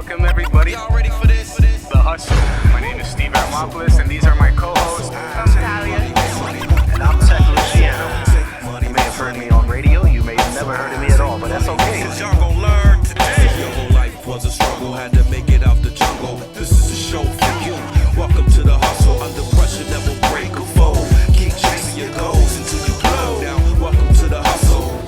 Welcome everybody. Y'all ready for this? The Hustle. My name is Steve Armopoulos, and these are my co-hosts. I'm Talia. And I'm Stakky Robinson. You may have heard me on radio, you may have never heard of me at all, but that's okay. Cause y'all gon' learn today. Your whole life was a struggle, had to make it out the jungle. This is a show for you. Welcome to the hustle, under pressure that will break a foe. Keep chasing your goals until you blow. Now, welcome to the hustle.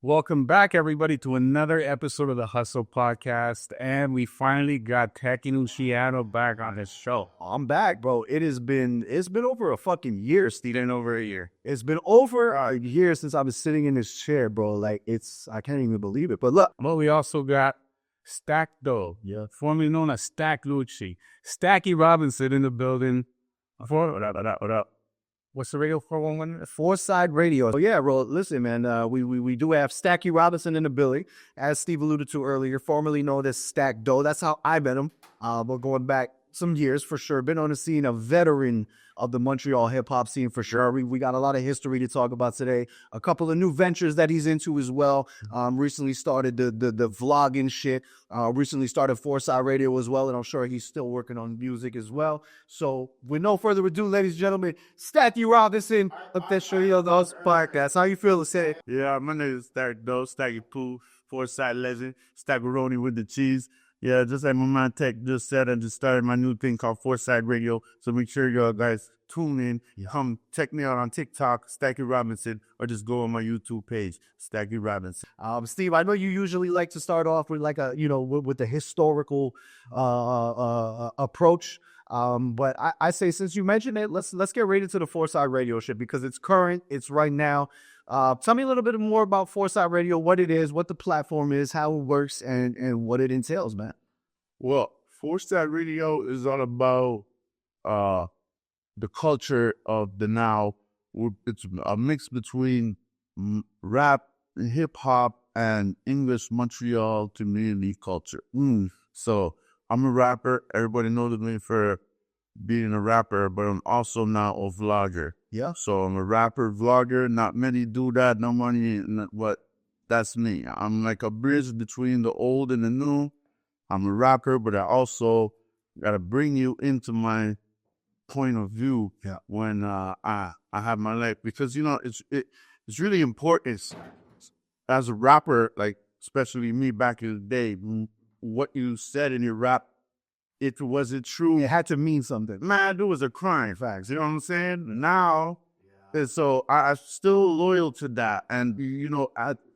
Welcome back, everybody, to another episode of the Hustle Podcast. And we finally got Stakky Luciano back on his show. I'm back, bro. It's been over a fucking year, Steve. Been over a year. It's been over a year since I was sitting in this chair, bro. Like, I can't even believe it. But look. But we also got Stakk Doe, formerly known as Stakk Lucci. Stakky Robinson in the building. What up? What's the radio 411? Four-side radio. Oh, yeah, bro. Listen, man, we do have Stakky Robinson in the building, as Steve alluded to earlier, formerly known as Stakk Doe. That's how I met him. We're going back some years for sure. Been on the scene, a veteran of the Montreal hip-hop scene for sure. We got a lot of history to talk about today. A couple of new ventures that he's into as well. Recently started the vlogging shit. Recently started Four-Side Radio as well, and I'm sure he's still working on music as well. So with no further ado, ladies and gentlemen, Stakky Robinson, official of the Hustle Podcast. How you feel to say? Yeah, my name is Stakk Doe, Stakky Pooh, Four-Side Legend, Stackaroni with the cheese. Yeah, just like my man Tech just said, I just started my new thing called Four-Side Radio. So make sure you guys tune in. Come check me out on TikTok, Stakky Robinson, or just go on my YouTube page, Stakky Robinson. Steve, I know you usually like to start off with like with the historical approach. But I say, since you mentioned it, let's get right into the Four-Side Radio shit because it's current, it's right now. Tell me a little bit more about Four-Side Radio, what it is, what the platform is, how it works, and what it entails, man. Well, Four-Side Radio is all about the culture of the now. It's a mix between rap, hip hop, and English Montreal community culture. So I'm a rapper. Everybody knows me for being a rapper, but I'm also now a vlogger. Yeah. So I'm a rapper, vlogger. Not many do that. No money, but that's me. I'm like a bridge between the old and the new. I'm a rapper, but I also gotta bring you into my point of view when I have my life, because it's really important as a rapper, like especially me back in the day. What you said in your rap, it wasn't true. It had to mean something. Man, it was a crime. Facts. You know what I'm saying? Now, and so I'm still loyal to that. And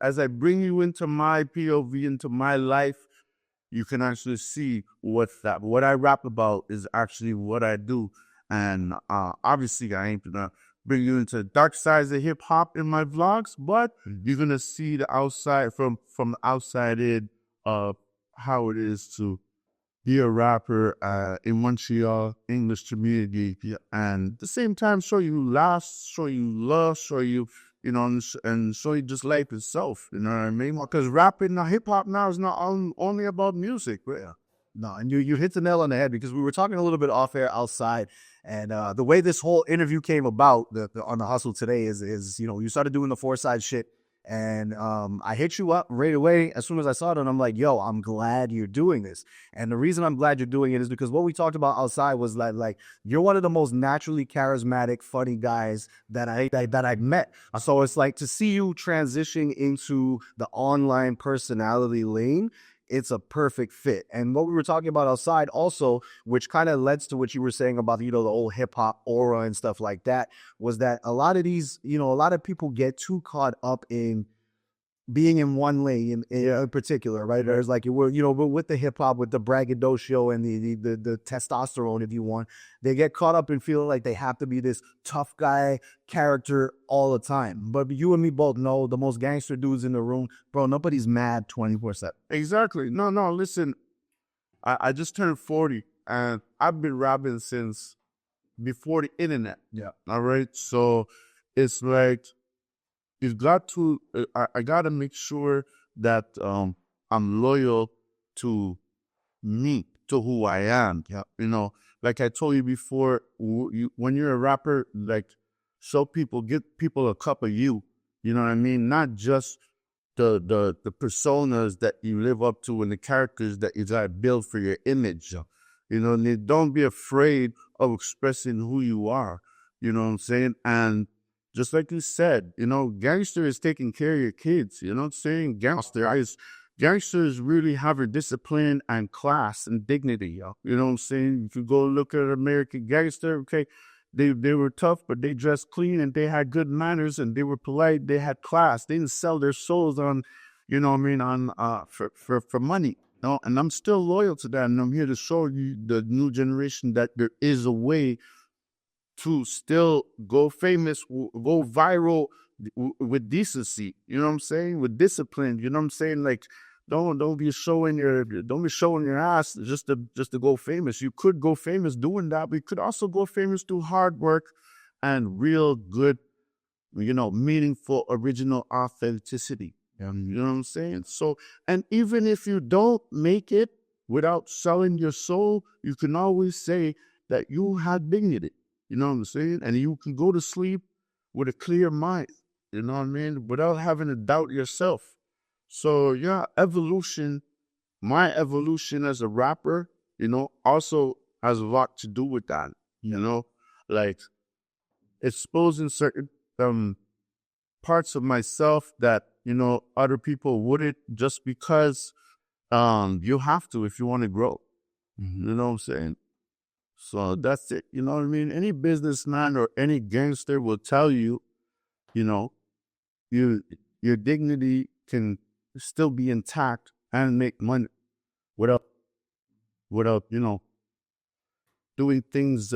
as I bring you into my POV, into my life, you can actually see what I rap about is actually what I do. And obviously, I ain't gonna bring you into dark sides of hip hop in my vlogs, but you're gonna see the outside from the outside in of how it is to be a rapper in Montreal English community, and at the same time show you laughs, show you love, show you and show you just life itself. You know what I mean? Because rapping, hip hop now is not only about music, but No, and you hit the nail on the head, because we were talking a little bit off air outside, and the way this whole interview came about on the Hustle today is you started doing the Four-Side shit, and I hit you up right away as soon as I saw it, and I'm like, yo, I'm glad you're doing this. And the reason I'm glad you're doing it is because what we talked about outside was like you're one of the most naturally charismatic, funny guys that I've met. So it's like to see you transition into the online personality lane. It's a perfect fit. And what we were talking about outside also, which kind of led to what you were saying about, the old hip hop aura and stuff like that, was that a lot of these, a lot of people get too caught up in being in one lane in particular, right? There's like, with the hip hop, with the braggadocio and the testosterone, if you want, they get caught up in feeling like they have to be this tough guy character all the time. But you and me both know the most gangster dudes in the room, bro, nobody's mad 24/7. Exactly. No, listen, I just turned 40 and I've been rapping since before the internet. Yeah. All right. So it's like, you've got to, I got to make sure that I'm loyal to me, to who I am. Yeah. Like I told you before, when you're a rapper, like, get people a cup of you. You know what I mean? Not just the personas that you live up to and the characters that you try to build for your image. You know, and don't be afraid of expressing who you are. You know what I'm saying? And just like you said, you know, gangster is taking care of your kids. You know what I'm saying? Gangsters really have a discipline and class and dignity. You know what I'm saying? If you go look at an American gangster, okay, they were tough, but they dressed clean and they had good manners and they were polite. They had class. They didn't sell their souls on, you know what I mean, on for money. No, and I'm still loyal to that, and I'm here to show you the new generation that there is a way to still go famous, go viral with decency. You know what I'm saying? With discipline. You know what I'm saying? Like, don't be showing your ass just to go famous. You could go famous doing that, but you could also go famous through hard work and real good, you know, meaningful, original authenticity. You know what I'm saying? So, and even if you don't make it without selling your soul, you can always say that you had dignity. You know what I'm saying? And you can go to sleep with a clear mind. You know what I mean? Without having to doubt yourself. So, yeah, my evolution as a rapper, you know, also has a lot to do with that. You know, like exposing certain parts of myself that, you know, other people wouldn't, just because you have to if you want to grow. You know what I'm saying? So that's it. You know what I mean? Any businessman or any gangster will tell you, you know, your dignity can still be intact and make money without, you know, doing things,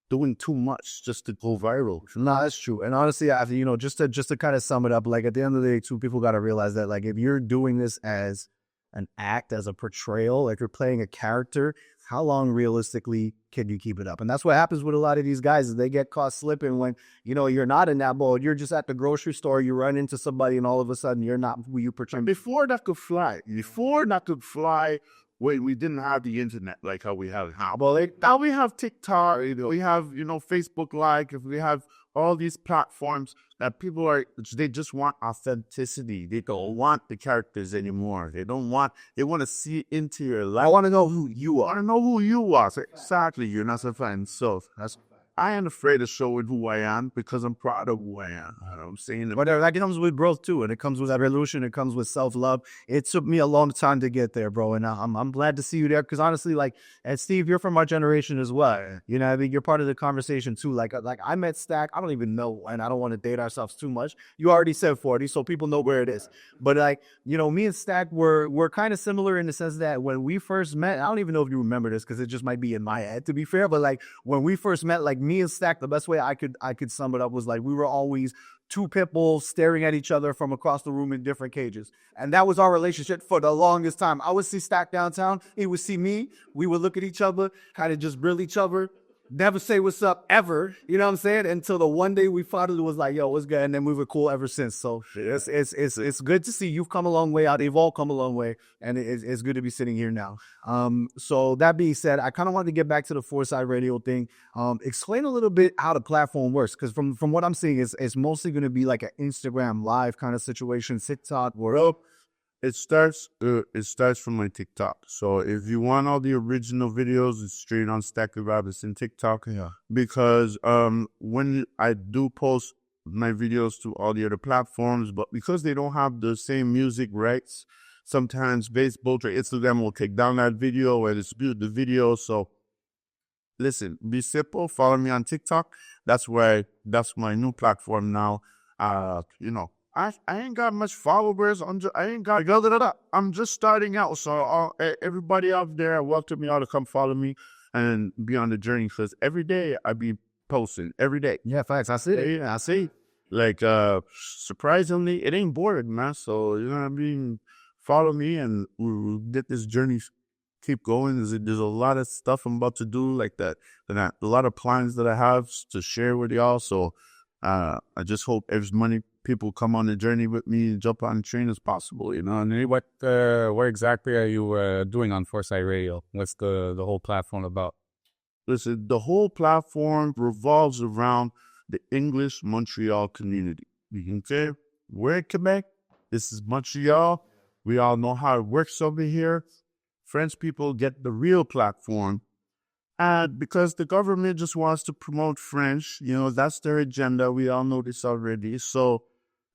doing too much just to go viral. No, that's true. And honestly, I, you know, just to kind of sum it up, like at the end of the day, too, people got to realize that, like, if you're doing this as an act, as a portrayal, like you're playing a character, how long realistically can you keep it up? And that's what happens with a lot of these guys, is they get caught slipping when, you know, you're not in that mode. You're just at the grocery store, you run into somebody, and all of a sudden you're not who you portray. Before that could fly, when we didn't have the internet like how we have now. But like, now we have TikTok, you know, we have, you know, Facebook Live, if we have all these platforms that they just want authenticity. They don't want the characters anymore. They want to see into your life. I want to know who you are. I want to know who you are. So exactly, you're not so fine. So I ain't afraid of showing who I am because I'm proud of who I am. You know what I'm saying? But that comes with growth too, and it comes with evolution. It comes with self-love. It took me a long time to get there, bro, and I'm glad to see you there, because honestly, like, and Steve, you're from our generation as well. You know, I mean, you're part of the conversation too. Like I met Stakk. I don't even know, and I don't want to date ourselves too much. You already said 40, so people know where it is. But like, you know, me and Stakk were kind of similar in the sense that when we first met, I don't even know if you remember this because it just might be in my head, to be fair. But like, when we first met, like, me and Stakk, the best way I could sum it up was like we were always two pit bulls staring at each other from across the room in different cages. And that was our relationship for the longest time. I would see Stakk downtown, he would see me, we would look at each other, kind of just grill each other, never say what's up ever, you know what I'm saying? Until the one day we finally was like, yo, what's good? And then we were cool ever since. So it's good to see you've come a long way out. They've all come a long way, and it's good to be sitting here now. So that being said, I kind of wanted to get back to the Foresight Radio thing. Explain a little bit how the platform works, because from what I'm seeing, it's mostly going to be like an Instagram live kind of situation, TikTok, Well, it starts from my TikTok. So if you want all the original videos, it's straight on Stakky Robinson TikTok. Yeah. Because when I do post my videos to all the other platforms, but because they don't have the same music rights, sometimes Facebook or Instagram will take down that video or dispute the video. So listen, be simple. Follow me on TikTok. That's my new platform now. You know, I ain't got much followers. I'm just starting out. So everybody out there, I welcome y'all to come follow me and be on the journey, because every day I be posting every day. Yeah, facts. I see it. Yeah, I see. Like, surprisingly, it ain't boring, man. So, you know what I mean? Follow me and we'll get this journey keep going. There's a lot of stuff I'm about to do like that. And a lot of plans that I have to share with y'all. So, I just hope as many people come on the journey with me and jump on the train as possible, you know. And What exactly are you doing on Foresight Radio? What's the whole platform about? listen, the whole platform revolves around the English Montreal community. Okay, we're in Quebec. This is Montreal. We all know how it works over here. French people get the real platform. And because the government just wants to promote French, that's their agenda. We all know this already. So,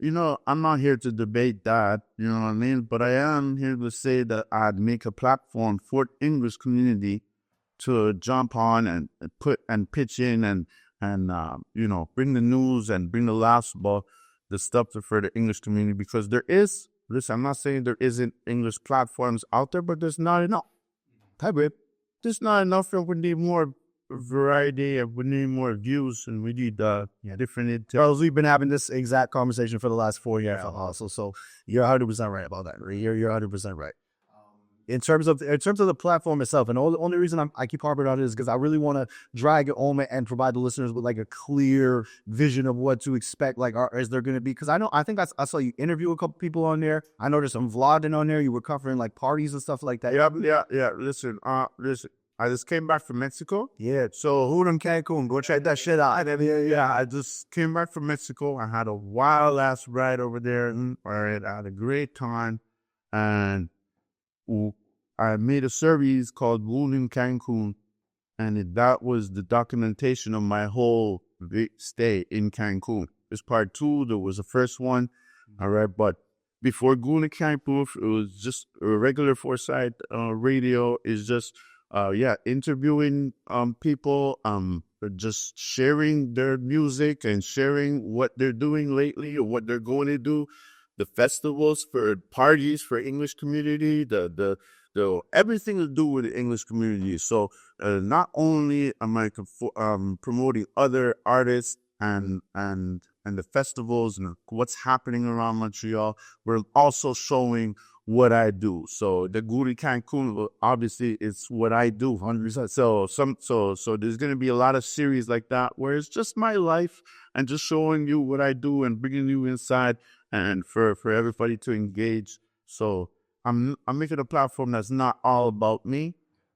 I'm not here to debate that, you know what I mean? But I am here to say that I'd make a platform for the English community to jump on and pitch in and bring the news and bring the laughs about the stuff for the English community, because listen, I'm not saying there isn't English platforms out there, but there's not enough. Hi, babe. There's not enough, and we need more variety, and we need more views, and we need different. Charles, we've been having this exact conversation for the last 4 years also, so you're 100% right about that. You're 100% right. In terms of the platform itself, and the only reason I keep harping on it is because I really want to drag it home and provide the listeners with like a clear vision of what to expect. Like, is there going to be? Because I think I saw you interview a couple people on there. I know there's some vlogging on there. You were covering like parties and stuff like that. Yeah. Listen. I just came back from Mexico. Yeah. So who in Cancun? Go check that shit out. Yeah. I just came back from Mexico. I had a wild ass ride over there. All right. I had a great time, and I made a series called Goon in Cancun, and that was the documentation of my whole stay in Cancun. It's part 2. There was the first one, all right. But before Goon in Cancun, it was just a regular Foresight radio. Is just interviewing people, just sharing their music and sharing what they're doing lately or what they're going to do. The festivals for parties for English community, the everything to do with the English community. So not only am I promoting other artists and the festivals and what's happening around Montreal, we're also showing what I do. So the Goon in Cancun, obviously, it's what I do 100%. So there's gonna be a lot of series like that where it's just my life and just showing you what I do and bringing you inside and for everybody to engage. So I'm making a platform that's not all about me.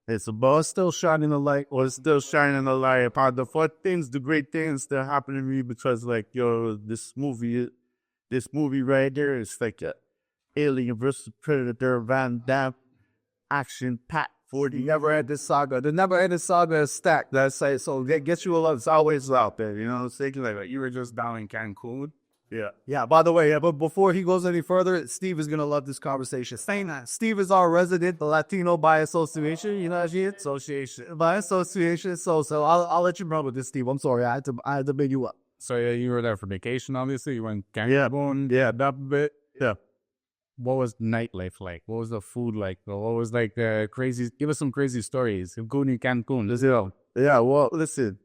It's about still shining the light, or it's still shining the light upon the the great things that happen to me, because like, this movie right there is like a Alien versus Predator Van Damme action packed 40. Never had this saga. The never ending saga is stacked. That's it. So it gets you a lot. It's always out there, you know what I'm saying? Like you were just down in Cancun. Yeah. Yeah, by the way, but before he goes any further, Steve is going to love this conversation. Saying that, Steve is our resident Latino by association, you know what I mean? By association. So I'll let you run with this, Steve. I'm sorry. I had to bring you up. So yeah, you were there for vacation, obviously. You went Cancun. Yeah, that bit. Yeah. What was nightlife like? What was the food like? What was like the crazy? Give us some crazy stories. Goon in Cancun. Let's go. Yeah, well, listen.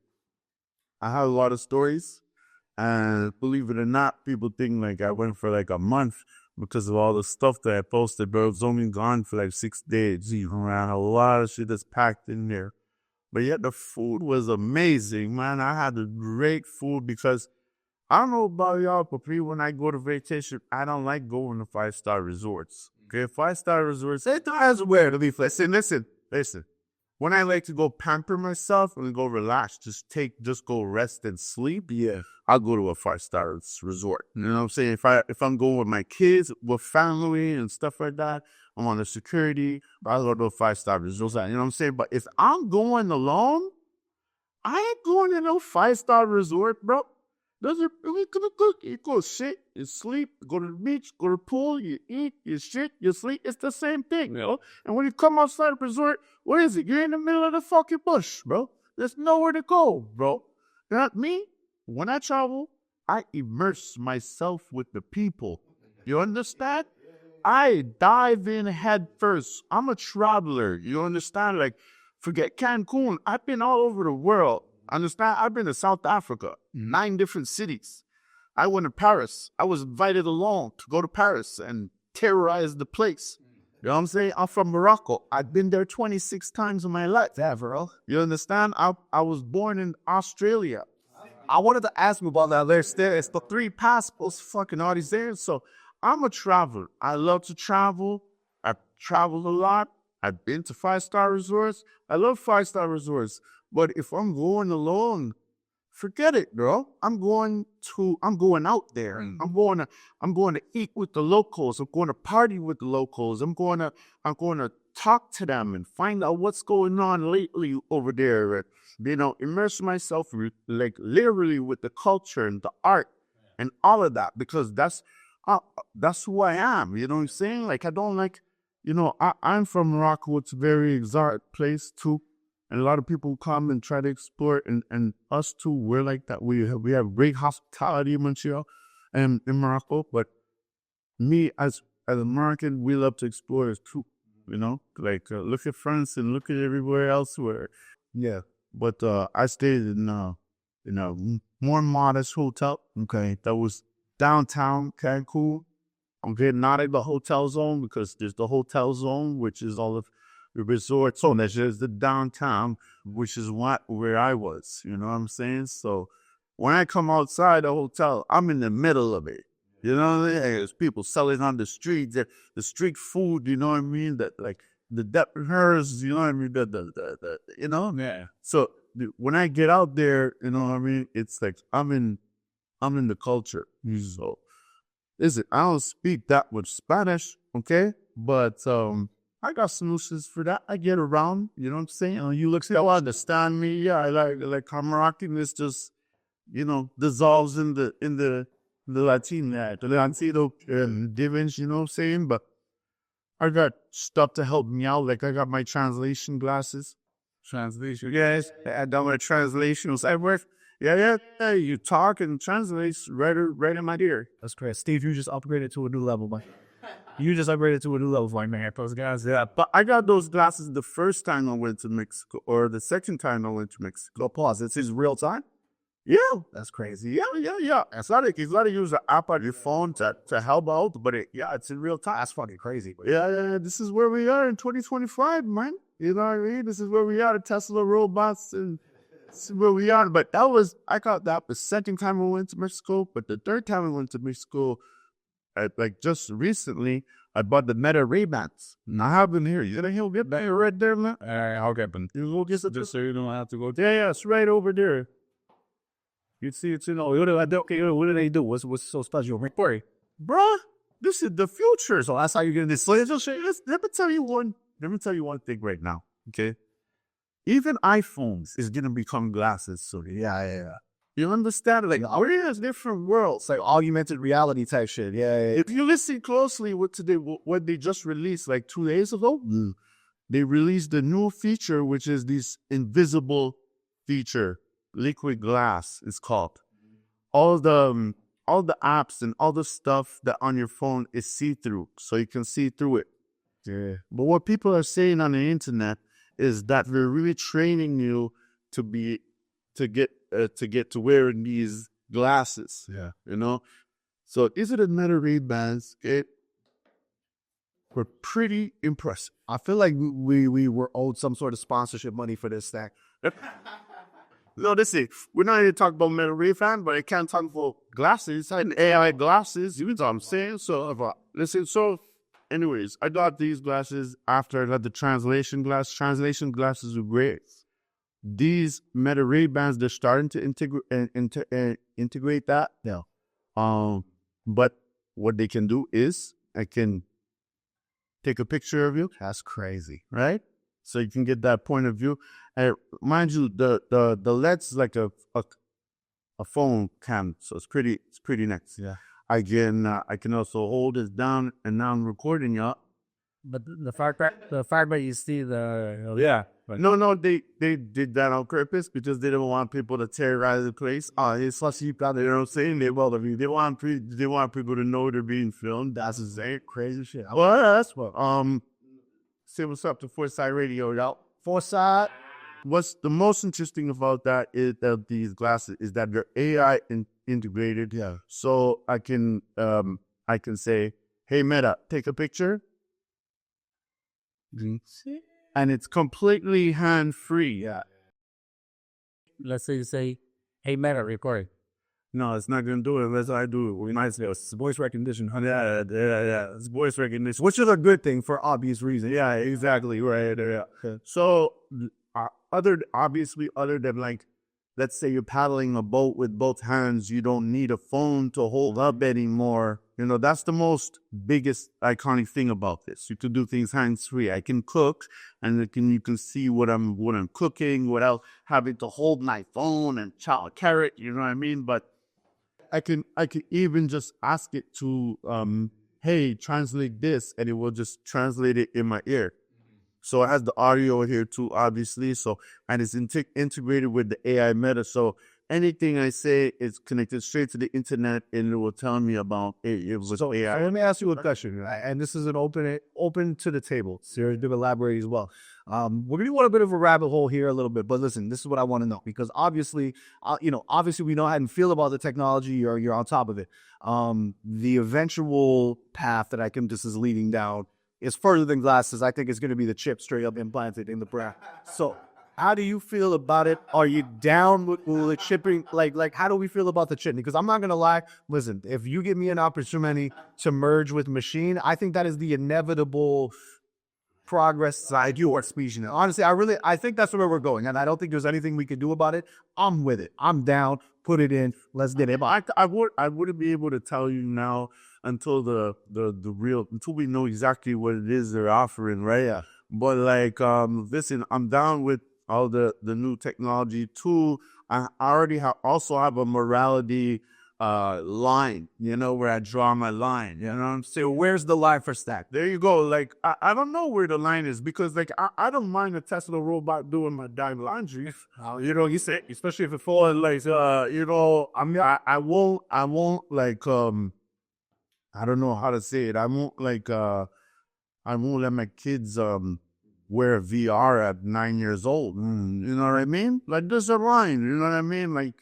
I have a lot of stories. And believe it or not, people think like I went for like a month because of all the stuff that I posted, but I was only gone for like 6 days. You know, a lot of shit that's packed in there. But yet the food was amazing, man. I had a great food because I don't know about y'all, but when I go to vacation, I don't like going to 5-star resorts. Okay, 5-star resorts, it has where to be. Listen. When I like to go pamper myself and go relax, just go rest and sleep, yeah, I'll go to a 5-star resort. You know what I'm saying? If I'm going with my kids, with family and stuff like that, I'm on the security, I'll go to a 5-star resort. You know what I'm saying? But if I'm going alone, I ain't going to no 5-star resort, bro. You go sit, you sleep, go to the beach, go to the pool, you eat, you shit, you sleep. It's the same thing, you know? And when you come outside the resort, what is it? You're in the middle of the fucking bush, bro. There's nowhere to go, bro. Not me. When I travel, I immerse myself with the people. You understand? I dive in head first. I'm a traveler. You understand? Like, forget Cancun. I've been all over the world. Understand? I've been to South Africa, 9 different cities. I went to Paris. I was invited along to go to Paris and terrorize the place. You know what I'm saying? I'm from Morocco. I've been there 26 times in my life. Yeah, bro. You understand? I was born in Australia. I wanted to ask you about that. It's the 3 passports, fucking all these there. So I'm a traveler. I love to travel. I've traveled a lot. I've been to 5-star resorts. I love 5-star resorts. But if I'm going alone, forget it, bro. I'm going out there. I'm going to eat with the locals. I'm going to party with the locals. I'm going to talk to them and find out what's going on lately over there. And, immerse myself like literally with the culture and the art and all of that, because that's who I am. You know what I'm saying? Like, I don't like, I'm from Morocco. It's a very exotic place too. And a lot of people come and try to explore it, and us too, we're like that. We have great hospitality in Montreal and in Morocco. But me as an American, we love to explore too. Like look at France and look at everywhere else where, yeah. But I stayed in a more modest hotel. Okay, that was downtown Cancun. I'm getting out of the hotel zone because there's the hotel zone, which is all of the resort zone. There's just the downtown, which is where I was. You know what I'm saying? So when I come outside the hotel, I'm in the middle of it. You know what I mean? There's people selling on the streets, the street food. You know what I mean? That like the hers. You know what I mean? Yeah. So when I get out there, you know what I mean? It's like I'm in the culture. So listen, I don't speak that much Spanish, okay? But I got solutions for that. I get around, you know what I'm saying? You look, you understand me. Yeah, I like Moroccan-ness just, dissolves in the Latino divisions, you know what I'm saying? But I got stuff to help me out. Like I got my translation glasses. Translation, yes. I done my translations. I work. Yeah. You talk and translate right in my ear. That's great. Steve, you just upgraded to a new level, man. You just upgraded to a new level, my man. Those guys, yeah. But I got those glasses the first time I went to Mexico, or the second time I went to Mexico. Pause. It's his real time? Yeah. That's crazy. Yeah. It's not like you got to use an app on your phone to help out, but it's in real time. That's fucking crazy. But yeah. This is where we are in 2025, man. You know what I mean? This is where we are, the Tesla robots, and this is where we are. But I got that the second time I went to Mexico, but the third time I went to Mexico, just recently, I bought the Meta Ray-Bans. And I have them here. You think he'll get that right there, man? I'll get them. You go get Just so you don't have to go. Yeah, it's right over there. You see it, what do they do? What's so special? Boy, bruh, this is the future. So that's how you're getting this. So let me tell you one thing right now, okay? Even iPhones is gonna become glasses soon. Yeah. You understand? Like, we're in different worlds. It's like augmented reality type shit. Yeah. If you listen closely what they just released like 2 days ago, they released a new feature, which is this invisible feature. Liquid glass is called. All the apps and all the stuff that on your phone is see-through, so you can see through it. Yeah. But what people are saying on the internet is that they're really training you to get to wearing these glasses. Yeah. So these are the Meta Ray-Bans. Were pretty impressive. I feel like we were owed some sort of sponsorship money for this stack. No, we're not even talking about Meta Ray-Ban, but I can't talk about glasses and AI glasses. You know what I'm saying? So, anyways, I got these glasses after I got the translation glass. Translation glasses are great. These Meta Ray-Bans, they're starting to integrate that. Yeah. But what they can do is I can take a picture of you. That's crazy, right? So you can get that point of view. And mind you, the LED's like a phone cam, so it's pretty nice. Yeah. I can also hold it down, and now I'm recording y'all. But the fact that you see the No, they did that on purpose because they didn't want people to terrorize the place. It's plus you know what I'm saying? They want people to know they're being filmed. That's insane, crazy shit. Well, that's what say what's up to Foresight Radio, y'all. Foresight. What's the most interesting about that is that these glasses is that they're AI integrated. Yeah. So I can say, hey Meta, take a picture. And it's completely hand-free. Yeah. Let's say you say, hey Meta, record. No, it's not going to do it unless I do it. We might say it's voice recognition. Yeah. It's voice recognition, which is a good thing for obvious reasons. Yeah, exactly. Right. Yeah. So, other than like let's say you're paddling a boat with both hands, you don't need a phone to hold up anymore. You know, that's the most biggest iconic thing about this. You can do things hands-free. I can cook, and you can see what I'm cooking without having to hold my phone and chop a carrot. You know what I mean? But I can even just ask it to hey, translate this, and it will just translate it in my ear. So it has the audio here too, obviously. So, and it's integrated with the AI meta. So anything I say is connected straight to the internet, and it will tell me about it. It was AI. So let me ask you a question, and this is an open to the table. Sarah did elaborate as well. We're gonna go on a bit of a rabbit hole here a little bit, but listen, this is what I want to know, because obviously, obviously we know how to feel about the technology. You're on top of it. The eventual path that I think this is leading down is further than glasses. I think it's going to be the chip straight up implanted in the brain. So how do you feel about it? Are you down with the chipping? Like, how do we feel about the chip? Because I'm not going to lie. Listen, if you give me an opportunity to merge with machine, I think that is the inevitable progress side you or species. Honestly, I think that's where we're going, and I don't think there's anything we can do about it. I'm with it. I'm down. Put it in. Let's get it. I wouldn't be able to tell you now until until we know exactly what it is they're offering, right? Yeah. But like, listen, I'm down with all the new technology too. I already also have a morality line, you know, where I draw my line. You know what I'm saying? So where's the line for Stakk? There you go. Like, I don't know where the line is, because like I don't mind a Tesla robot doing my damn laundry. You know, you say, especially if it falls like you know, I won't like I don't know how to say it. I won't let my kids wear VR at 9 years old. You know what I mean? Like, there's a line. You know what I mean? Like,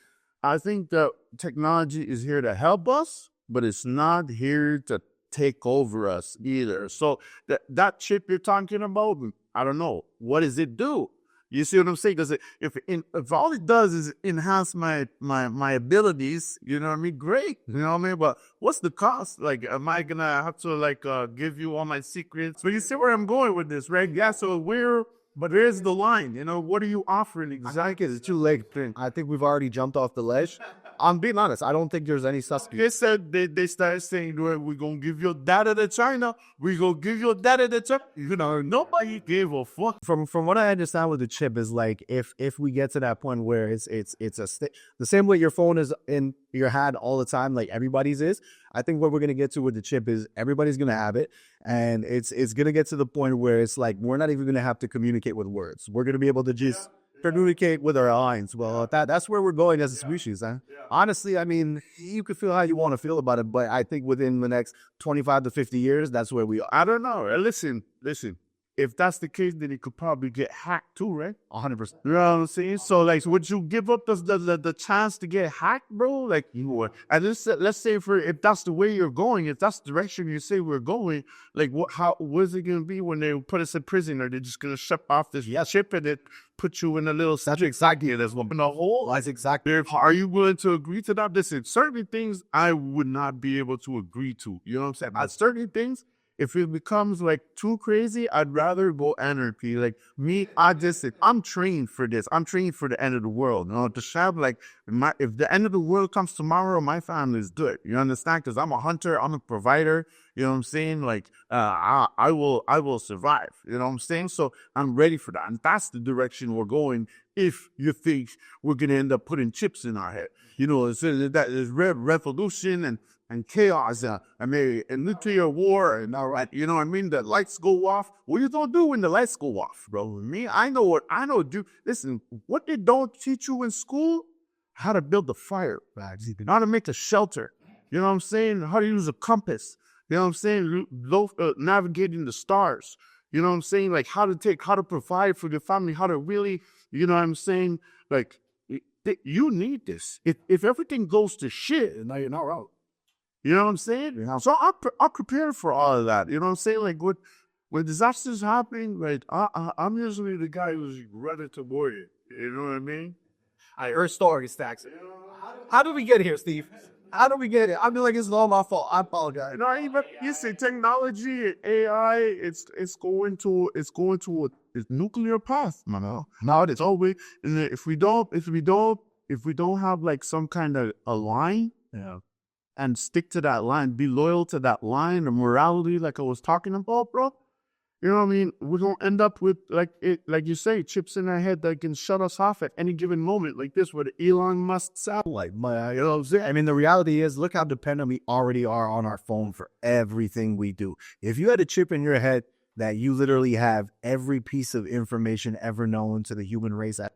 I think that technology is here to help us, but it's not here to take over us either. So that chip you're talking about, I don't know. What does it do? You see what I'm saying? Because if all it does is enhance my abilities, you know what I mean? Great, you know what I mean? But what's the cost? Like, am I gonna have to like give you all my secrets? But you see where I'm going with this, right? Yeah. So but there's the line. You know, what are you offering exactly? It's too late. I think we've already jumped off the ledge. I'm being honest. I don't think there's any suspect. They said they started saying, we're gonna give your data to China. We're gonna give your data to China. You know, nobody gave a fuck. From what I understand with the chip is like, if we get to that point where it's the same way your phone is in your hand all the time, like everybody's is. I think what we're gonna get to with the chip is everybody's gonna have it, and it's gonna get to the point where it's like we're not even gonna have to communicate with words. We're gonna be able to just communicate with our lines. Well, that's where we're going as a species, huh? Honestly, I mean, you could feel how you want to feel about it, but I think within the next 25 to 50 years, that's where we are. I don't know. Listen. If that's the case, then it could probably get hacked too, right? 100%. You know what I'm saying? So, like, would you give up the chance to get hacked, bro? Like, you would. And let's say if that's the way you're going, if that's the direction you say we're going, like, what is it gonna be when they put us in prison? Are they just gonna ship off this chip and it put you in a little? That's exactly it. In a hole. That's exactly. Are you willing to agree to that? Listen, certain things I would not be able to agree to. You know what I'm saying? Certain things, if it becomes like too crazy, I'd rather go anarchy. Like me, I'm trained for this. I'm trained for the end of the world. You know, to have like if the end of the world comes tomorrow, my family is good. You understand? Because I'm a hunter, I'm a provider. You know what I'm saying? Like I will survive. You know what I'm saying? So I'm ready for that, and that's the direction we're going. If you think we're gonna end up putting chips in our head, you know, it's revolution and chaos, and nuclear war, and all right, you know what I mean? The lights go off. What you gonna do when the lights go off, bro? Me, I know. Dude, listen, what they don't teach you in school? How to build a fire, how to make a shelter. You know what I'm saying? How to use a compass. You know what I'm saying? Navigating the stars. You know what I'm saying? Like how to provide for your family. How to really, you know what I'm saying? Like you need this. If everything goes to shit, now you're not out. You know what I'm saying? Yeah. So I'm prepared for all of that. You know what I'm saying? Like when disasters happen, like I'm usually the guy who's ready to warrior. You know what I mean? I heard stories, Stacks. How did we get here, Steve? How do we get it? I feel like it's all my fault. I apologize. No, even you see, technology, AI, it's going to a nuclear path, man. Now it's always, and if we don't if we don't have like some kind of a line, and stick to that line, be loyal to that line of morality, like I was talking about, bro. You know what I mean? We're gonna end up with like you say, chips in our head that can shut us off at any given moment, like this with Elon Musk satellite. You know what I'm saying? I mean, the reality is, look how dependent we already are on our phone for everything we do. If you had a chip in your head that you literally have every piece of information ever known to the human race at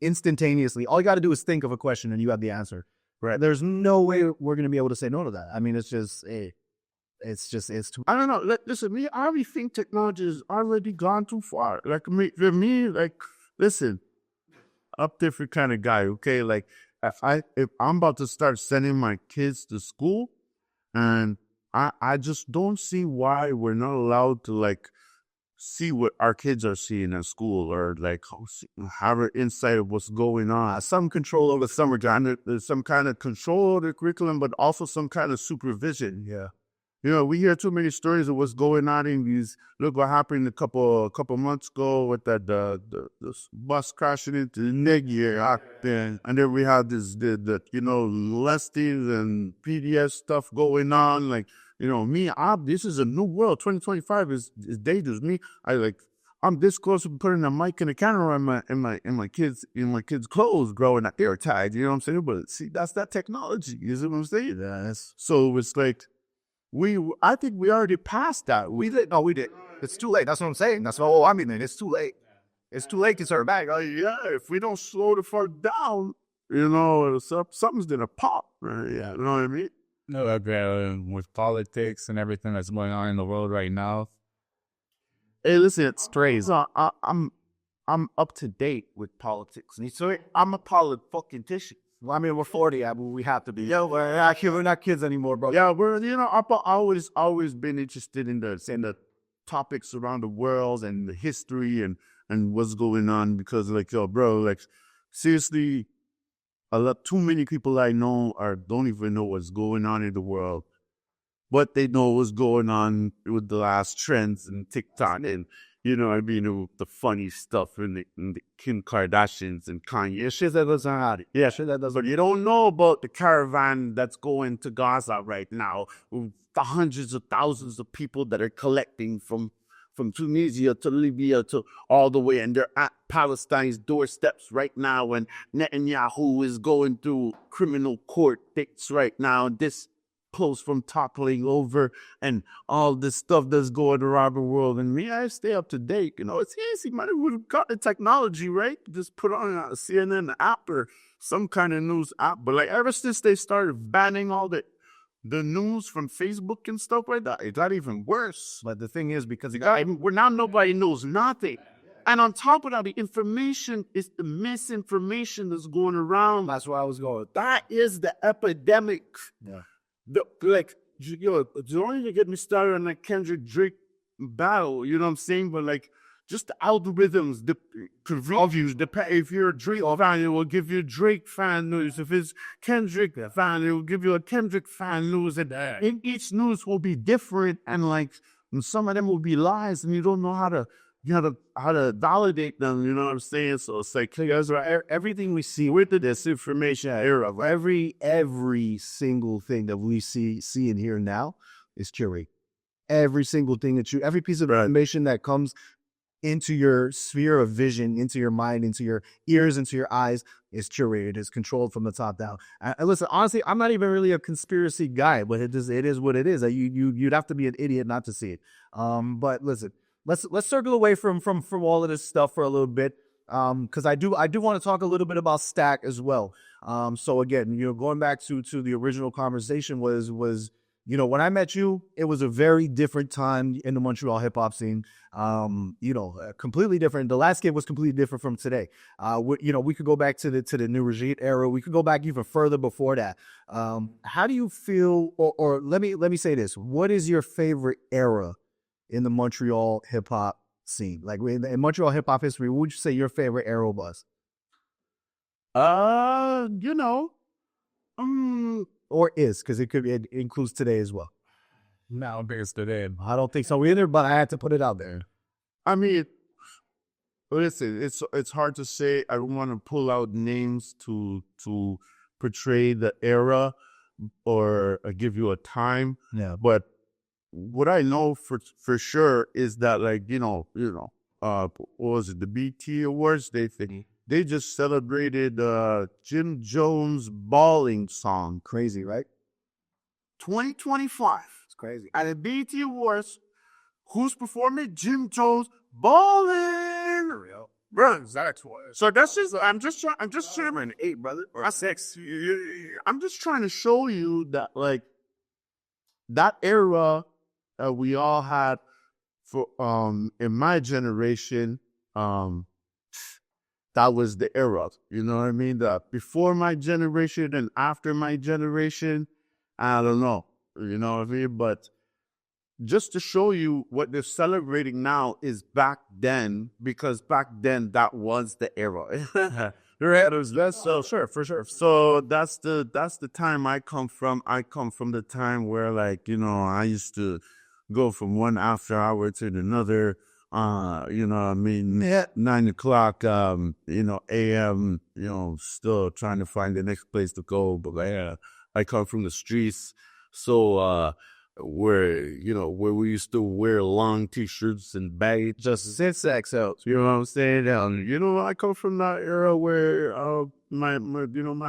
instantaneously, all you got to do is think of a question and you have the answer. Right? There's no way we're gonna be able to say no to that. I mean, it's just it's too. I don't know. Listen, me, I already think technology has already gone too far. Like for me, like, listen, I'm a different kind of guy. Okay, like if I'm about to start sending my kids to school, and I just don't see why we're not allowed to like see what our kids are seeing at school, or like have an insight of what's going on, some control over summer time. There's some kind of control of the curriculum, but also some kind of supervision. Yeah. You know, we hear too many stories of what's going on in these. Look what happened a couple months ago with that the bus crashing into the Negia, and then we have the listings and PDS stuff going on. Like, you know, me, this is a new world. 2025 is dangerous. Me, I'm this close to putting a mic and a camera in my kids' clothes growing up. They're tied. You know what I'm saying? But see, that's that technology. You see what I'm saying? Yeah, so it's like. I think we already passed that. We did. No, we did. It's too late. That's what I'm saying. That's what I mean. It's too late. It's too late to turn back. Yeah, if we don't slow the fuck down, you know, something's gonna pop. Right? Yeah, you know what I mean? No, with politics and everything that's going on in the world right now. Hey, listen, it's crazy. I'm up to date with politics, and so I'm a politician. Well, I mean, we're 40, we have to be. Yeah, we're not kids anymore, bro. Yeah, I've always been interested in the topics around the world and the history and what's going on, because like, yo, bro, like, seriously, too many people I know don't even know what's going on in the world, but they know what's going on with the last trends and TikTok and, you know, I mean, the funny stuff in the Kim Kardashians and Kanye. Shit that doesn't happen. Yeah, shit that doesn't. But you don't know about the caravan that's going to Gaza right now. The hundreds of thousands of people that are collecting from Tunisia to Libya to all the way, and they're at Palestine's doorsteps right now. And Netanyahu is going through criminal court dates right now. This close from toppling over and all this stuff that's going around the world. And me, I stay up to date. You know, it's easy, man. We've got the technology, right? Just put on a CNN app or some kind of news app. But like ever since they started banning all the news from Facebook and stuff like that, it got even worse. But the thing is, because we're now nobody knows nothing. And on top of that, the information is the misinformation that's going around. That's where I was going. That is the epidemic. Yeah. Don't even get me started on that Kendrick Drake battle, you know what I'm saying? But like, just the algorithms, the reviews, if you're a Drake fan, it will give you Drake fan news. If it's Kendrick fan, it will give you a Kendrick fan news. And in each news will be different, and like, some of them will be lies, and you don't know how to validate them, you know what I'm saying? So it's like, everything we see with the disinformation era, every single thing that we see and hear now is curated. Every single thing every piece of information that comes into your sphere of vision, into your mind, into your ears, into your eyes, is curated, is controlled from the top down. And listen, honestly, I'm not even really a conspiracy guy, but it is what it is. You'd have to be an idiot not to see it. But listen, let's circle away from all of this stuff for a little bit, because I do want to talk a little bit about Stakk as well. So again, you know, going back to the original conversation was you know, when I met you, it was a very different time in the Montreal hip hop scene. You know, completely different. The landscape was completely different from today. You know, we could go back to the New Regime era. We could go back even further before that. How do you feel? Or let me say this: what is your favorite era in the Montreal hip hop scene? Like in Montreal hip hop history, what would you say your favorite era was? You know, or is, because it includes today as well. Now it's today. I don't think so either, but I had to put it out there. I mean, Listen, it's hard to say. I don't want to pull out names to portray the era or give you a time. Yeah. But what I know for sure is that, like, what was it, the BT Awards? They just celebrated Jim Jones' Balling song, Crazy, right? 2025. It's crazy. At the BT Awards, who's performing? Jim Jones, Balling. Bro, that's what. So that's just. I'm just trying. 8, brother, or 6. I'm just trying to show you that, like, that era that we all had for in my generation, that was the era. You know what I mean? That before my generation and after my generation, I don't know. You know what I mean? But just to show you what they're celebrating now is back then, because back then that was the era. So sure, for sure. So that's the time I come from. I come from the time where, like, I used to go from one after hour to another. You know what I mean? 9 o'clock, AM, still trying to find the next place to go. But I come from the streets. So where we used to wear long t-shirts and baggy, just XL. You know what I'm saying? I come from that era where my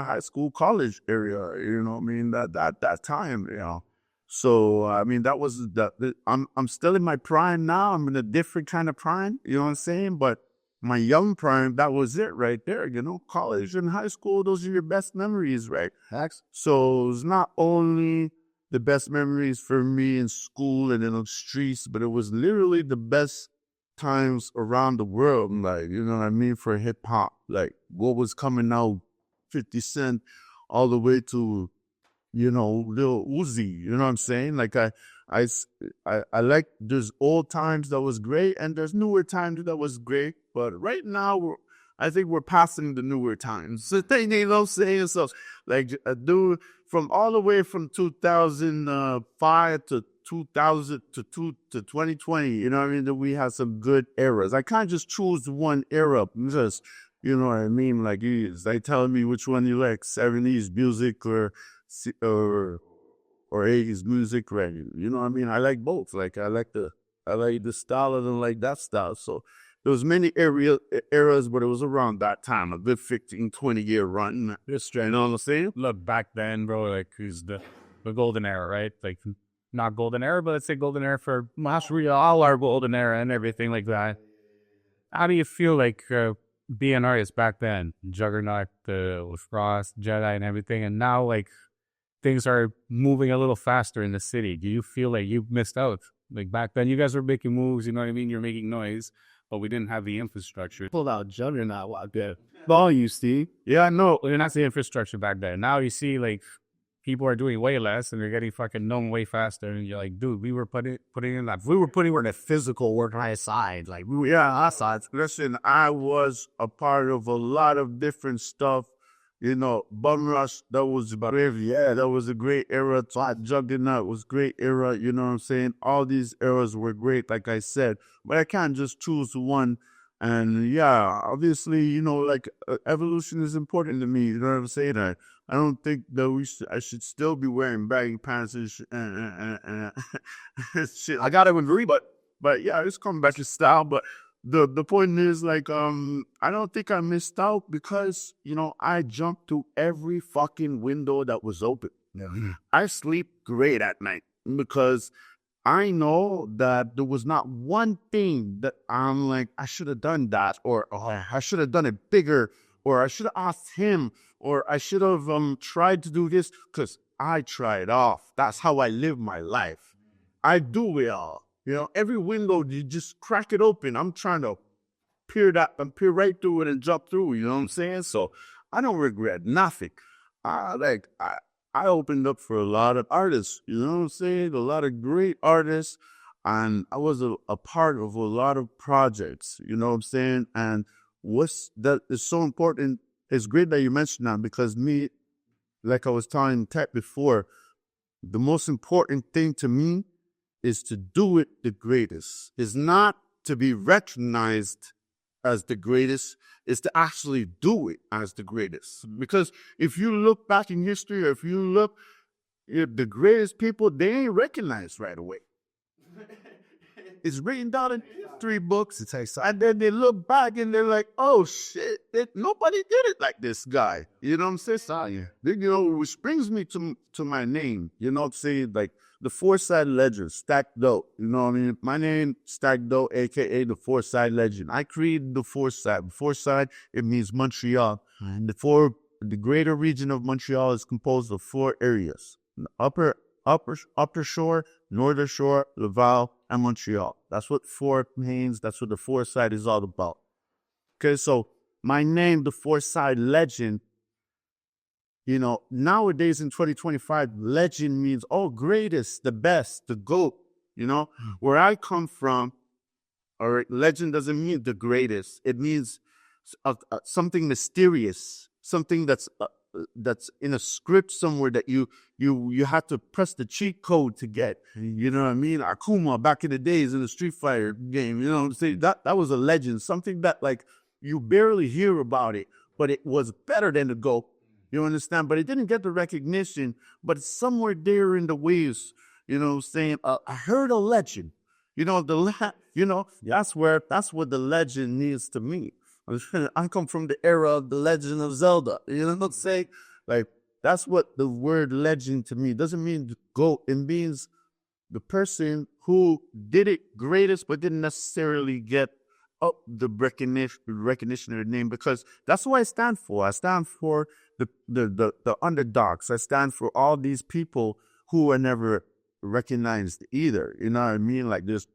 high school, college area, you know what I mean, that time, So I mean, that was I'm still in my prime now. I'm in a different kind of prime, you know what I'm saying? But my young prime, that was it right there, college and high school, those are your best memories, right? Facts. So it's not only the best memories for me in school and in the streets, but it was literally the best times around the world, like, you know what I mean, for hip hop. Like, what was coming out, 50 Cent, all the way to, Lil Uzi, you know what I'm saying? Like, I like, there's old times that was great, and there's newer times that was great, but right now, I think we're passing the newer times. So, you know what I'm saying? So, like, a dude from all the way from 2005 to 2000 to 2020, you know what I mean? That we have some good eras. I can't just choose one era, just, you know what I mean? Like, they telling me which one you like, 70s music or 80s music, right? You know what I mean? I like both. Like, I like the style and I like that style. So there was many eras, but it was around that time, a good 15, 20-year run. Just You know what I'm saying? look back then, bro, like, is the golden era, right? Like, not golden era, but let's say golden era for all our golden era and everything like that. How do you feel like being an artist back then? Juggernaut, with Frost, Jedi, and everything, and now, like, things are moving a little faster in the city. Do you feel like you've missed out? Like, back then, you guys were making moves, you know what I mean? You're making noise, but we didn't have the infrastructure. Pulled out Juggernaut out there. All you see. Yeah, I know. Well, not the infrastructure back then. Now you see, like, people are doing way less and they're getting fucking known way faster. And you're like, dude, we were putting in that. We were putting The physical work on his side. Like, we were, Yeah, listen, I was a part of a lot of different stuff. Bum Rush, that was great. Yeah, that was a great era. Juggernaut was great era. You know what I'm saying? All these eras were great, like I said. But I can't just choose one. And yeah, obviously, like, evolution is important to me. You know what I'm saying? I don't think that I should still be wearing baggy pants and shit. I gotta agree, But yeah, it's coming back to style. But the point is, like, I don't think I missed out because, I jumped through every fucking window that was open. I sleep great at night because I know that there was not one thing that I'm like, I should have done that, or I should have done it bigger, or I should have asked him, or I should have tried to do this, because I tried off. That's how I live my life. I do it all. Every window, you just crack it open. I'm trying to peer right through it and jump through, you know what I'm saying? So I don't regret nothing. I opened up for a lot of artists, you know what I'm saying? A lot of great artists, and I was a part of a lot of projects, you know what I'm saying? And what's that is so important, it's great that you mentioned that, because me, like I was telling Tech before, the most important thing to me is to do it the greatest. Is not to be recognized as the greatest is to actually do it as the greatest. Because if you look back in history, or if you look at the greatest people, they ain't recognized right away. It's written down in history books. And then they look back and they're like, oh shit, nobody did it like this guy. You know what I'm saying? So, you know, which brings me to my name. You know what I'm saying? Like the four-side legend, Stakk Doe. You know what I mean? My name, Stakk Doe, aka the four-side legend. I created the four-side. Four-side, it means Montreal. And the greater region of Montreal is composed of 4 areas. The upper shore, northern shore, Laval, and Montreal. That's what 4 means. That's what the four-side is all about. Okay, so my name, the four-side legend, you know, nowadays in 2025, legend means, oh, greatest, the best, the GOAT, you know? Where I come from, all right, legend doesn't mean the greatest. It means something mysterious, something that's in a script somewhere that you have to press the cheat code to get. You know what I mean? Akuma back in the days in the Street Fighter game, you know what I'm saying? That was a legend, something that like you barely hear about it, but it was better than the GOAT. You understand? But it didn't get the recognition, but it's somewhere there in the waves, you know, saying, I heard a legend. You know, that's what the legend means to me. I come from the era of the Legend of Zelda. You know what I'm saying? Like, that's what the word legend to me doesn't mean GOAT. It means the person who did it greatest, but didn't necessarily get up the recognition of the name, because that's what I stand for. I stand for the underdogs. I stand for all these people who are never recognized either. You know what I mean? Like there's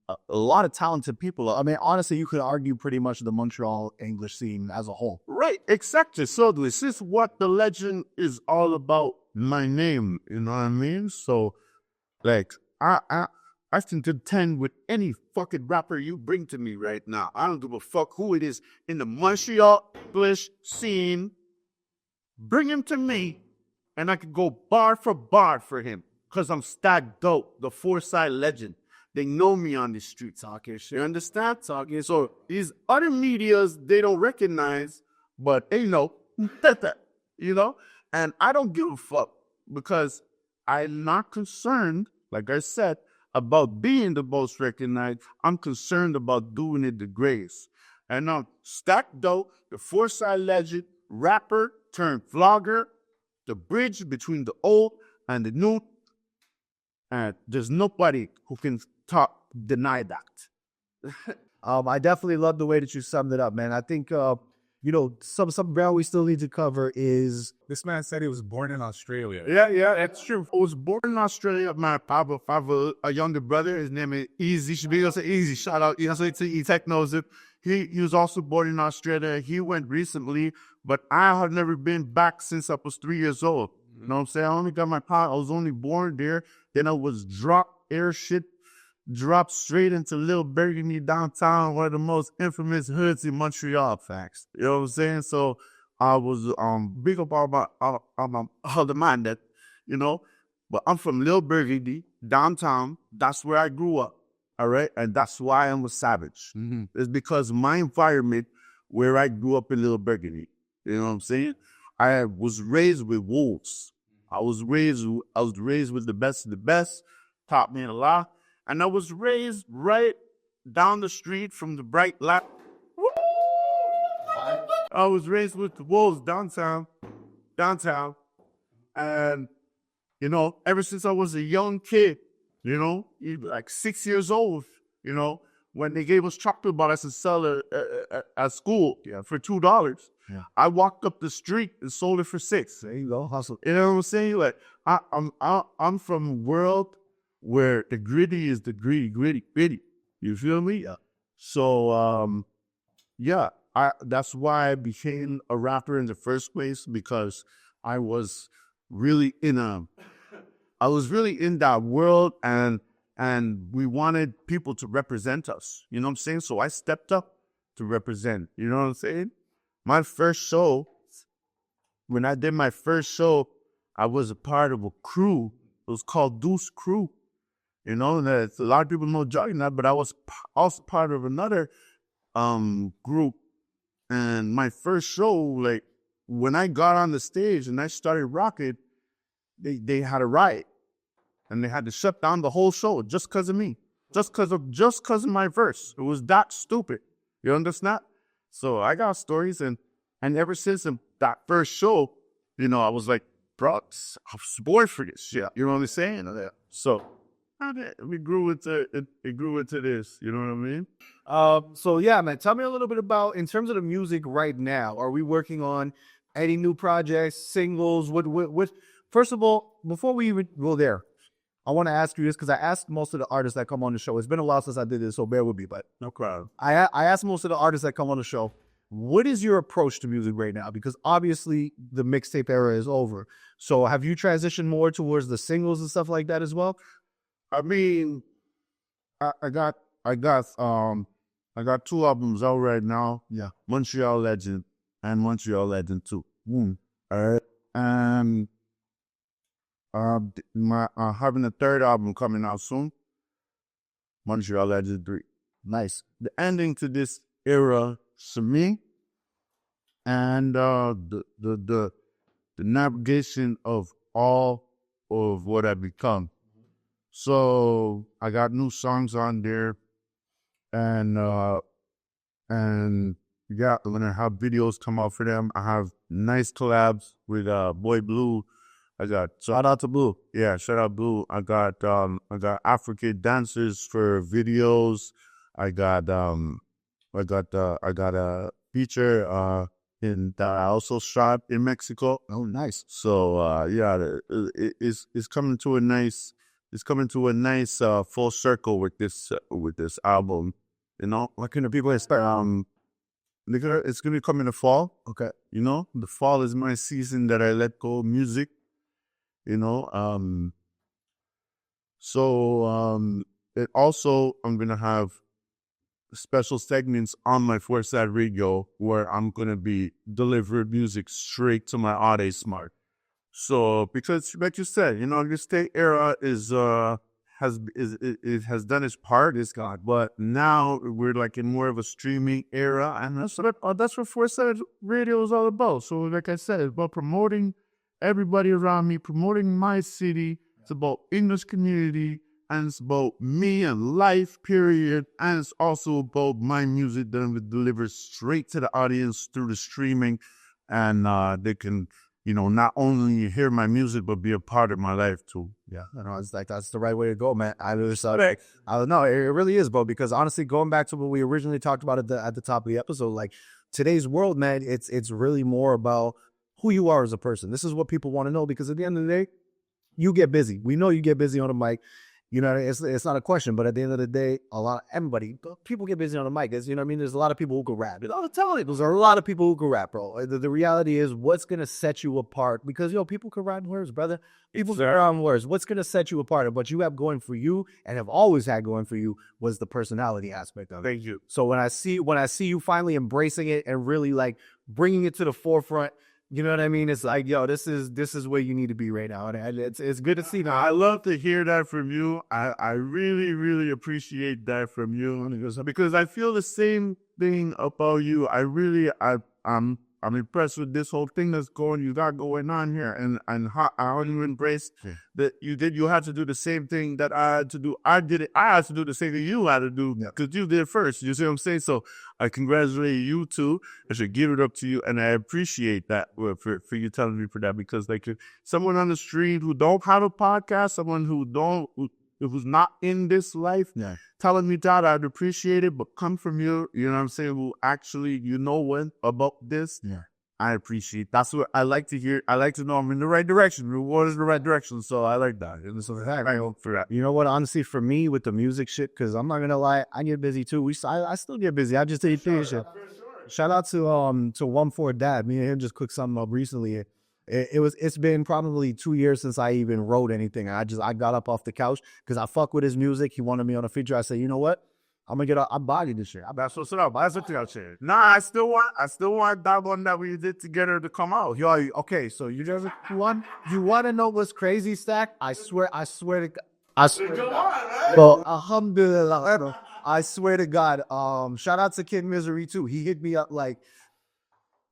A lot of talented people. I mean, honestly, you could argue pretty much the Montreal English scene as a whole. right, exactly. So this is what the legend is all about. My name, you know what I mean? So, like, I can contend with any fucking rapper you bring to me right now. I don't give a fuck who it is in the Montreal English scene. Bring him to me, and I can go bar for him, because I'm Stakk Doe, the four-side legend. They know me on the streets. Talking shit. You understand? Talking. So these other medias, they don't recognize, but they know. You know? And I don't give a fuck, because I'm not concerned, like I said, about being the most recognized. I'm concerned about doing it the greatest. And now, Stakk Doe, the four-side legend, rapper turned vlogger, the bridge between the old and the new. And there's nobody who can deny that. I definitely love the way that you summed it up, man. I think, you know, some ground we still need to cover is... This man said he was born in Australia. Yeah, that's true. I was born in Australia. My papa, a younger brother. His name is Easy. Should be also Easy. Shout out. You know, so E-Tech knows it. He was also born in Australia. He went recently, but I have never been back since I was 3 years old. You know what I'm saying? I only got my pop. I was only born there. Then I was dropped straight into Little Burgundy downtown, one of the most infamous hoods in Montreal. Facts. You know what I'm saying? So I was big up all the man that, you know. But I'm from Little Burgundy, downtown. That's where I grew up. All right? And that's why I'm a savage. Mm-hmm. It's because of my environment where I grew up in Little Burgundy. You know what I'm saying? I was raised with wolves. I was raised with the best of the best, taught me a lot. And I was raised right down the street from the bright light. I was raised with the wolves downtown. And, you know, ever since I was a young kid, you know, like 6 years old, you know, when they gave us chocolate bars to sell at school for $2. Yeah. I walked up the street and sold it for $6. There you go, hustle. You know what I'm saying? Like I'm from a world where the gritty is the gritty. You feel me? Yeah. So that's why I became a rapper in the first place, because I was really in that world, and we wanted people to represent us. You know what I'm saying? So I stepped up to represent. You know what I'm saying? My first show, when I did my first show, I was a part of a crew. It was called Deuce Crew. You know, and a lot of people know Juggernaut, but I was also part of another group. And my first show, like when I got on the stage and I started rocking, they had a riot. And they had to shut down the whole show just because of me. Just because of my verse. It was that stupid. You understand? So I got stories, and ever since that first show, you know, I was like, bro, I was born for this shit. You know what I'm saying? So we grew into it grew into this. You know what I mean? So yeah, man, tell me a little bit about, in terms of the music right now, are we working on any new projects, singles? What first of all, before we even go there, I want to ask you this because I asked most of the artists that come on the show. It's been a while since I did this, so bear with me. But No problem. I asked most of the artists that come on the show, what is your approach to music right now? Because obviously the mixtape era is over. So have you transitioned more towards the singles and stuff like that as well? I mean, I got 2 albums out right now. Yeah. Montreal Legend and Montreal Legend 2. All right. And having a 3rd album coming out soon. Montreal Legend 3. Nice. The ending to this era for me, and the navigation of all of what I've become. So I got new songs on there, and yeah, when I have videos come out for them, I have nice collabs with Boy Blue. I got Shout out to Blue. Yeah, shout out Blue. I got African dancers for videos. I got a feature in that I also shot in Mexico. Oh, nice. So yeah, it's coming to a nice full circle with this album. You know, What can the people expect? it's gonna come in the fall. Okay. You know, the fall is my season that I let go of music. You know, it also, I'm gonna have special segments on my Foresight Radio where I'm gonna be delivering music straight to my audience smart. So because, like you said, you know, the state era has done its part. It's gone, but now we're like in more of a streaming era, and that's what Foresight Radio is all about. So, like I said, it's about promoting everybody around me, promoting my city. It's about English community, and it's about me and life, period. And it's also about my music that we deliver straight to the audience through the streaming, and they can, you know, not only hear my music but be a part of my life too. Yeah, I know. It's like, that's the right way to go, man. I don't know. It really is, bro. Because honestly, going back to what we originally talked about at the top of the episode, like today's world, man, it's really more about who you are as a person. This is what people want to know, because at the end of the day, you get busy. We know you get busy on the mic. You know, it's not a question, but at the end of the day, people get busy on the mic. You know what I mean? There's a lot of people who can rap. There's a lot of people who can rap, bro. The reality is, what's going to set you apart? Because, people can rhyme words, brother. People can rhyme words. What's going to set you apart? And what you have going for you, and have always had going for you, was the personality aspect of it. Thank you. So when I see you finally embracing it and really like bringing it to the forefront, you know what I mean? It's like, yo, this is where you need to be right now. And it's good to see that. I love to hear that from you. I really, really appreciate that from you, because I feel the same thing about you. I'm impressed with this whole thing you got going on here, and how you embrace that you had to do the same thing that I had to do. I had to do the same thing you had to do, because you did it first. You see what I'm saying? So I congratulate you too. I should give it up to you, and I appreciate that for you telling me for that, because like someone on the street who don't have a podcast, someone who's not in this life, telling me that, I'd appreciate it, but come from you know what I'm saying, who actually, about this. Yeah. I appreciate. That's what I like to hear. I like to know I'm in the right direction. What is the right direction? So I like that. And so I hope for that. You know what? Honestly, for me with the music shit, because I'm not gonna lie, I get busy too. I still get busy. I just take things shit. Shout out to 1-4 Dad. Me and him just cooked something up recently. It's been probably 2 years since I even wrote anything. I got up off the couch because I fuck with his music. He wanted me on a feature. I said, you know what? I'm gonna I body this shit. That's what's up. That's what you shit. Nah, I still want that one that we did together to come out. Yo, okay, so you want to know what's crazy, Stakk? I swear to God. Well, alhamdulillah. I swear to God. Shout out to Kid Misery too. He hit me up like,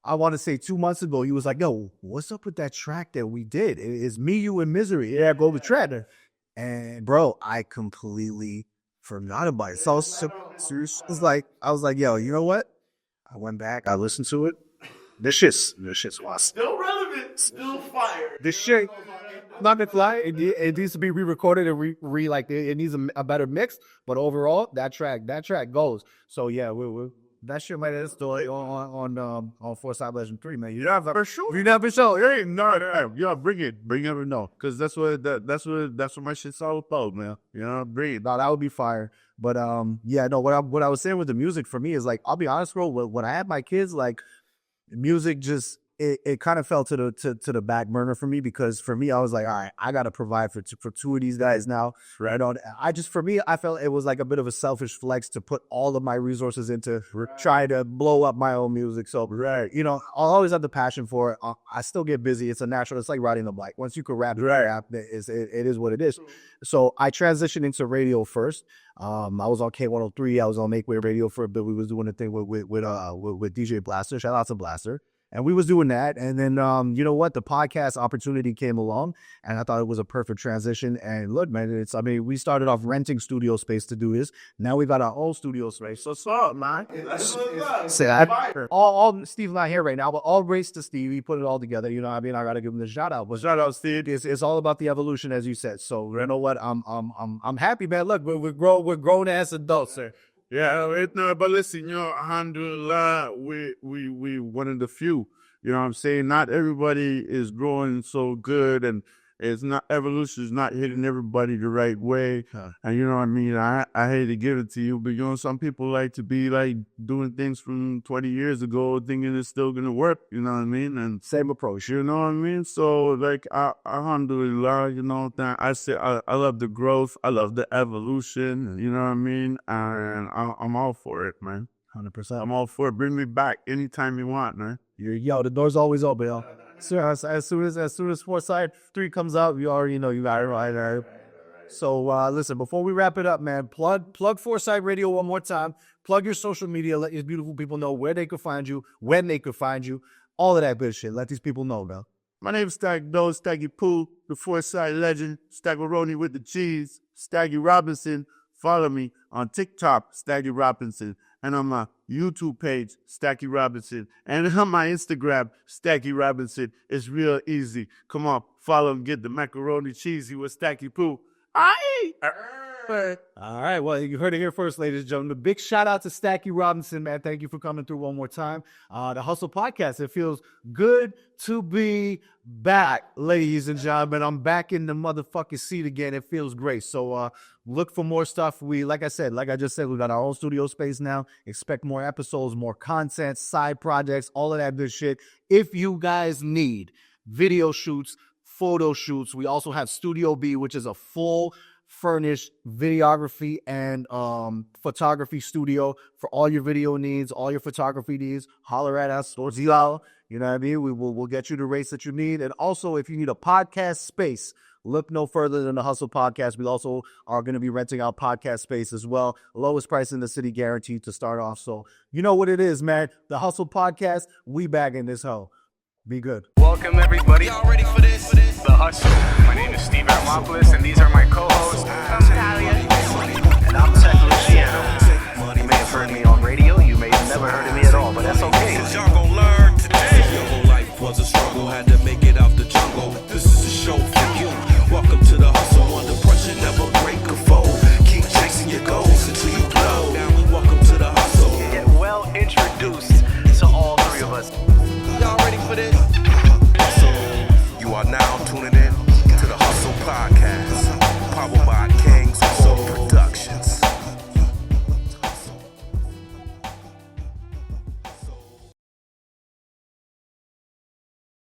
I want to say 2 months ago. He was like, "Yo, what's up with that track that we did? It's me, you, and Misery. Yeah, go with Treader." And bro, I completely forgot about it. So serious. I was like, "Yo, you know what?" I went back. I listened to it. This shit's awesome. Still relevant, still fire. This shit, not gonna lie, it needs to be re-recorded and it needs a better mix. But overall, that track goes. So yeah, that shit might have still on Foresight Legend 3, man. You never for sure. You never show. It ain't no. Yeah, bring it over. No, because that's what my shit's all about, man. You know, bring it. No, that would be fire. But yeah, no. What I was saying with the music for me is like, I'll be honest, bro. When I had my kids, like, music just it kind of fell to the back burner for me, because for me I was like, all right, I gotta provide for two of these guys now. Right on. For me, I felt it was like a bit of a selfish flex to put all of my resources into trying to blow up my own music. So you know, I'll always have the passion for it. I still get busy. It's a natural. It's like riding a bike. Once you can rap, it is what it is. So I transitioned into radio first. I was on K103. I was on Make Way Radio for a bit. We was doing a thing with DJ Blaster. Shout out to Blaster. And we was doing that. And then, you know what? The podcast opportunity came along, and I thought it was a perfect transition. And look, man, we started off renting studio space to do this. Now we got our own studio space. So what's up, man? All Steve's not here right now, but all race to Steve. He put it all together. You know what I mean? I got to give him the shout out. But shout out, Steve. It's all about the evolution, as you said. So you know what? I'm happy, man. Look, we're grown ass adults, sir. Yeah, but listen, alhamdulillah, we one of the few. You know what I'm saying? Not everybody is growing so good, and evolution is not hitting everybody the right way. And you know what I mean? I hate to give it to you, but some people like to be like doing things from 20 years ago, thinking it's still gonna work. You know what I mean? And same approach. You know what I mean? So like, alhamdulillah, I say I love the growth, I love the evolution. You know what I mean? And I'm all for it, man. 100%. I'm all for it. Bring me back anytime you want, man. Yo, the door's always open, yo. So as soon as Foresight 3 comes out, you already know you got it right. So listen, before we wrap it up, man, plug Foresight Radio one more time. Plug your social media. Let your beautiful people know where they could find you, when they could find you, all of that good shit. Let these people know, bro. My name's Stakk Doe, Stakky Poo, the Foresight legend, Stackaroni with the cheese, Stakky Robinson. Follow me on TikTok, Stakky Robinson, and on my YouTube page, Stakky Robinson, and on my Instagram, Stakky Robinson. It's real easy. Come on, follow and get the macaroni cheesy with Stakky Poo. All right, well, you heard it here first, ladies and gentlemen. Big shout out to Stakky Robinson, man. Thank you for coming through one more time. The Hustle Podcast. It feels good to be back, ladies and gentlemen. I'm back in the motherfucking seat again. It feels great. So look for more stuff. Like I just said, we got our own studio space now. Expect more episodes, more content, side projects, all of that good shit. If you guys need video shoots, photo shoots, we also have Studio B, which is a full furnished videography and photography studio for all your video needs, all your photography needs. Holler at us, or Zilal. You know what I mean? We'll get you the rates that you need. And also, if you need a podcast space, look no further than the Hustle Podcast. We also are going to be renting out podcast space as well. Lowest price in the city, guaranteed to start off. So you know what it is, man. The Hustle Podcast, we bagging this hoe. Be good. Welcome, everybody. Y'all ready for this? The Hustle. My name is Steve Armopoulos, and these are my co-hosts. I'm Talia. And I'm Stakk Doe. You may have heard me on radio. You may have never heard of me at all, but that's okay. Y'all gon' learn today. Your whole life was a struggle, had to make it out the jungle. This is a show for you. Welcome to the hustle. Under pressure, never break a fold. Keep chasing your goals until you blow. Now we welcome to the hustle. Get well introduced to all three of us.